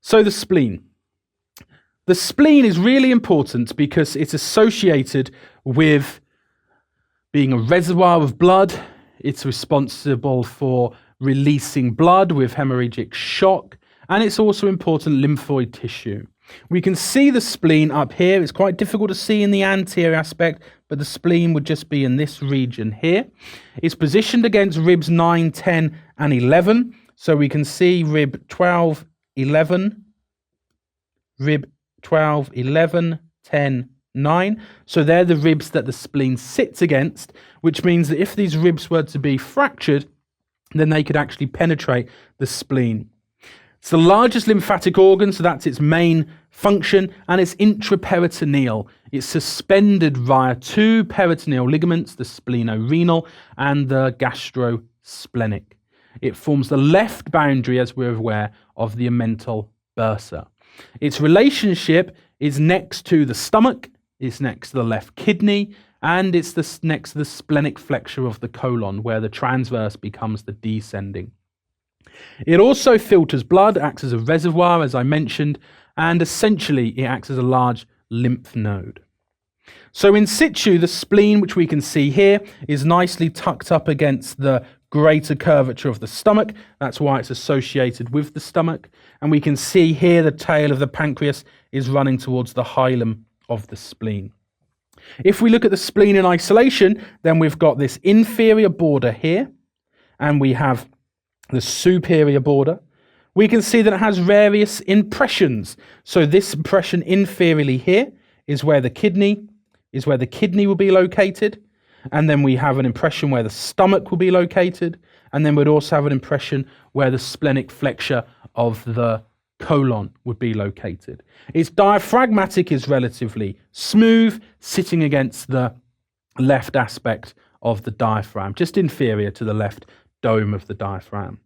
So the spleen. The spleen is really important because it's associated with being a reservoir of blood. It's responsible for releasing blood with hemorrhagic shock, and it's also important lymphoid tissue. We can see the spleen up here. It's quite difficult to see in the anterior aspect, but the spleen would just be in this region here. It's positioned against ribs 9, 10, and 11. So we can see rib 12, 11, rib 12, 11, 10, 9. So they're the ribs that the spleen sits against, which means that if these ribs were to be fractured, then they could actually penetrate the spleen. It's the largest lymphatic organ, so that's its main function, and it's intraperitoneal. It's suspended via two peritoneal ligaments, the splenorenal and the gastrosplenic. It forms the left boundary, as we're aware, of the omental bursa. Its relationship is next to the stomach, it's next to the left kidney, and it's next to the splenic flexure of the colon, where the transverse becomes the descending. It also filters blood, acts as a reservoir, as I mentioned, and essentially it acts as a large lymph node. So in situ, the spleen, which we can see here, is nicely tucked up against the greater curvature of the stomach. That's why it's associated with the stomach. And we can see here the tail of the pancreas is running towards the hilum of the spleen. If we look at the spleen in isolation, then we've got this inferior border here, and we have the superior border. We can see that it has various impressions. So this impression inferiorly here is where the kidney will be located. And then we have an impression where the stomach will be located. And then we'd also have an impression where the splenic flexure of the colon would be located. Its diaphragmatic is relatively smooth, sitting against the left aspect of the diaphragm, just inferior to the left dome of the diaphragm.